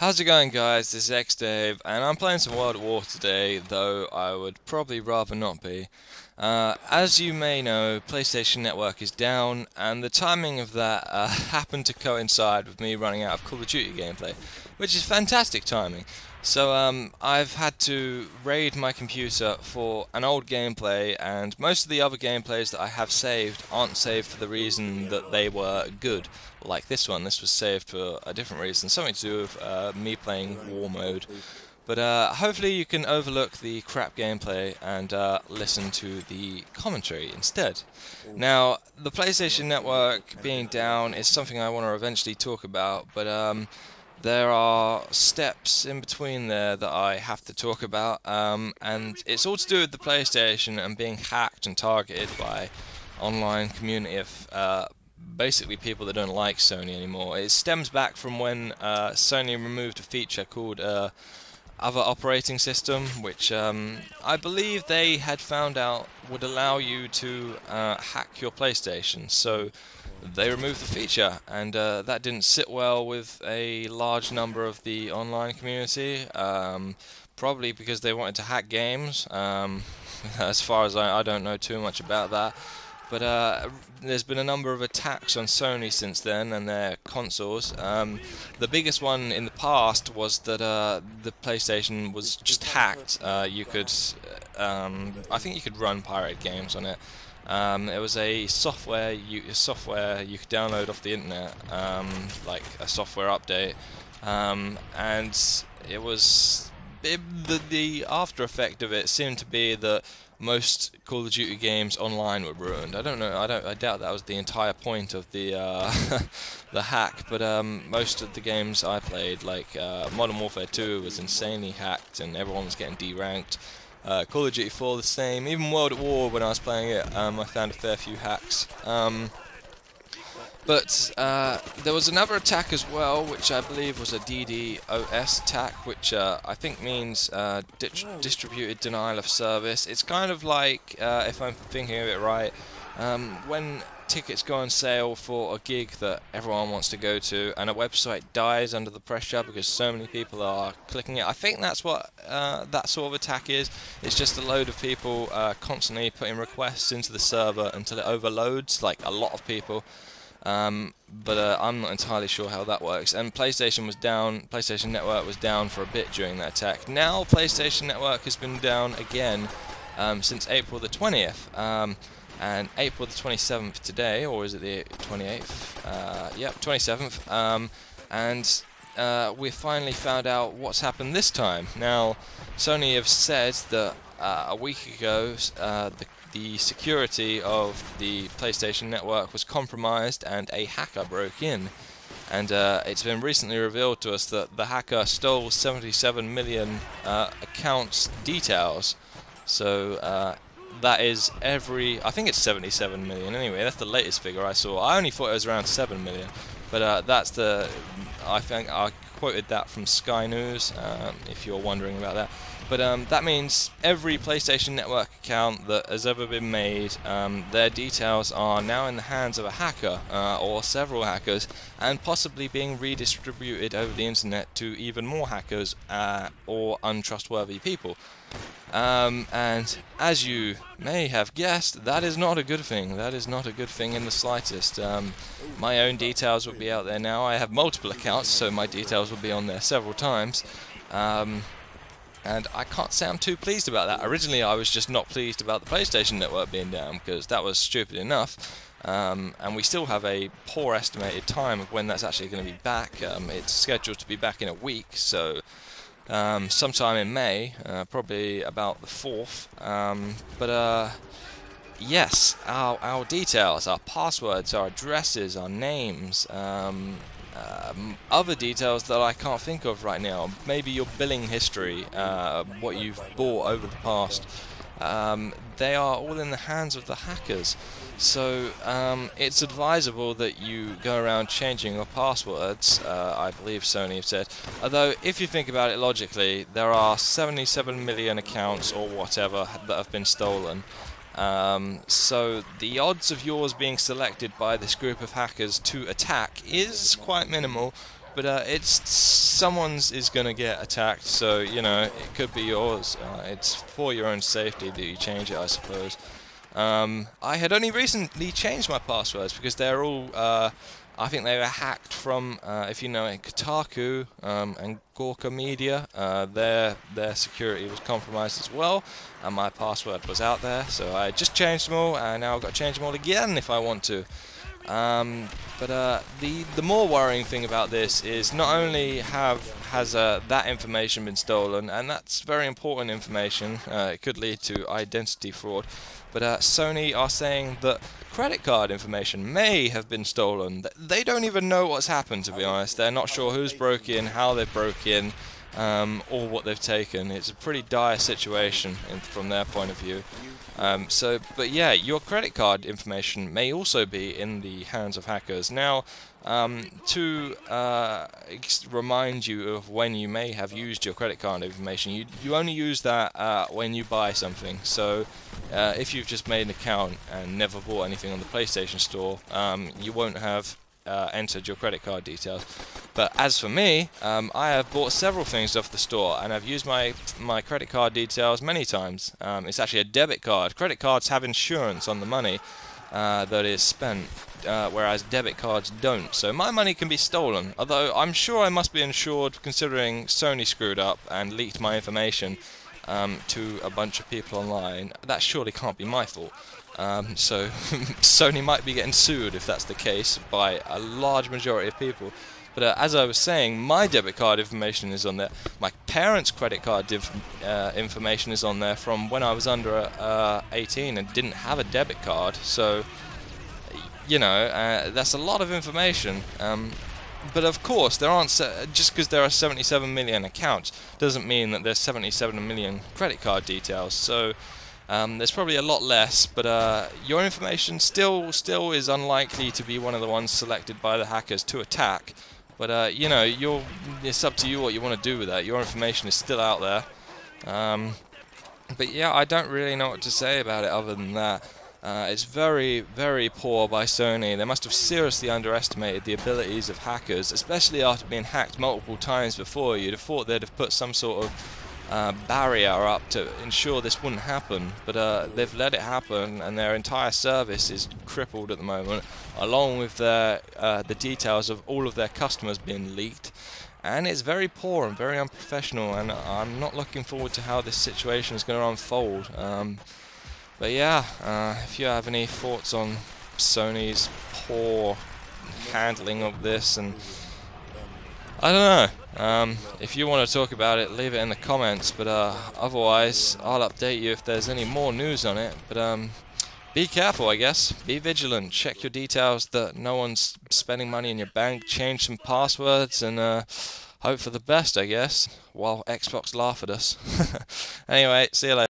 How's it going, guys? This is xDave, and I'm playing some World at War today, though I would probably rather not be. As you may know, PlayStation Network is down, and the timing of that happened to coincide with me running out of Call of Duty gameplay, which is fantastic timing. So I've had to raid my computer for an old gameplay, and most of the other gameplays that I have saved aren't saved for the reason that they were good. Like this one, this was saved for a different reason, something to do with me playing War Mode. But hopefully you can overlook the crap gameplay and listen to the commentary instead. Now, the PlayStation Network being down is something I want to eventually talk about, but there are steps in between there that I have to talk about, and it's all to do with the PlayStation and being hacked and targeted by online community of basically people that don't like Sony anymore. It stems back from when Sony removed a feature called other operating system, which I believe they had found out would allow you to hack your PlayStation. So they removed the feature, and that didn't sit well with a large number of the online community, probably because they wanted to hack games. As far as I don't know too much about that. But there's been a number of attacks on Sony since then and their consoles. The biggest one in the past was that the PlayStation was just hacked. You could, I think you could run pirated games on it. It was a software you could download off the internet, like a software update, and it was the after effect of it seemed to be that most Call of Duty games online were ruined. I don't know. I doubt that was the entire point of the the hack. But most of the games I played, like Modern Warfare 2, was insanely hacked, and everyone was getting deranked. Call of Duty 4 the same. Even World at War, when I was playing it, I found a fair few hacks. But there was another attack as well, which I believe was a DDoS attack, which I think means distributed denial of service. It's kind of like, if I'm thinking of it right, when tickets go on sale for a gig that everyone wants to go to, and a website dies under the pressure because so many people are clicking it. I think that's what that sort of attack is. It's just a load of people constantly putting requests into the server until it overloads, like a lot of people. But I'm not entirely sure how that works. And PlayStation was down. PlayStation Network was down for a bit during that attack. Now PlayStation Network has been down again since April the 20th. And April the 27th today, or is it the 28th? Yep, 27th. And we finally found out what's happened this time. Now, Sony have said that a week ago the security of the PlayStation Network was compromised and a hacker broke in. And it's been recently revealed to us that the hacker stole 77 million accounts details. So that is I think it's 77 million anyway. That's the latest figure I saw. I only thought it was around 7 million. But that's I think I quoted that from Sky News, if you're wondering about that. But that means every PlayStation Network account that has ever been made, their details are now in the hands of a hacker, or several hackers, and possibly being redistributed over the internet to even more hackers or untrustworthy people. And as you may have guessed, that is not a good thing. That is not a good thing in the slightest. My own details will be out there now. I have multiple accounts, so my details will be on there several times. And I can't say I'm too pleased about that. Originally, I was just not pleased about the PlayStation Network being down, because that was stupid enough. And we still have a poor estimated time of when that's actually going to be back. It's scheduled to be back in a week, so sometime in May, probably about the 4th. Yes, our details, our passwords, our addresses, our names, other details that I can't think of right now. Maybe your billing history, what you've bought over the past. They are all in the hands of the hackers. So it's advisable that you go around changing your passwords, I believe Sony have said. Although, if you think about it logically, there are 77 million accounts or whatever that have been stolen. So the odds of yours being selected by this group of hackers to attack is quite minimal, but it's someone's is gonna get attacked, so you know it could be yours. It's for your own safety that you change it, I suppose. I had only recently changed my passwords because they're all, I think they were hacked from, if you know it, Kotaku and Gorka Media. Their security was compromised as well, and my password was out there, so I just changed them all, and now I've got to change them all again if I want to. But the more worrying thing about this is not only has that information been stolen, and that's very important information, it could lead to identity fraud, but Sony are saying that credit card information may have been stolen. They don't even know what's happened, to be honest. They're not sure who's broke in, how they broke in, or what they've taken. It's a pretty dire situation from their point of view. But yeah, your credit card information may also be in the hands of hackers. Now, to remind you of when you may have used your credit card information, you only use that when you buy something. So, if you've just made an account and never bought anything on the PlayStation Store, you won't have entered your credit card details. But as for me, I have bought several things off the store, and I've used my credit card details many times. It's actually a debit card. Credit cards have insurance on the money that is spent, whereas debit cards don't. So my money can be stolen, although I'm sure I must be insured considering Sony screwed up and leaked my information to a bunch of people online. That surely can't be my fault. So Sony might be getting sued if that's the case by a large majority of people. But as I was saying, my debit card information is on there. My parents' credit card information is on there from when I was under 18 and didn't have a debit card. So, you know, that's a lot of information. But of course, there aren't just because there are 77 million accounts doesn't mean that there's 77 million credit card details. So there's probably a lot less, but your information still is unlikely to be one of the ones selected by the hackers to attack. But you know, it's up to you what you want to do with that. Your information is still out there. But yeah, I don't really know what to say about it other than that. It's very, very poor by Sony. They must have seriously underestimated the abilities of hackers, especially after being hacked multiple times before. You'd have thought they'd have put some sort of barrier up to ensure this wouldn't happen, but they've let it happen, and their entire service is crippled at the moment, along with the details of all of their customers being leaked. And it's very poor and very unprofessional, and I'm not looking forward to how this situation is going to unfold. But yeah, if you have any thoughts on Sony's poor handling of this, and I don't know, if you want to talk about it, leave it in the comments, but otherwise I'll update you if there's any more news on it. But be careful, I guess. Be vigilant. Check your details that no one's spending money in your bank. Change some passwords, and hope for the best, I guess, while Xbox laugh at us. Anyway, see you later.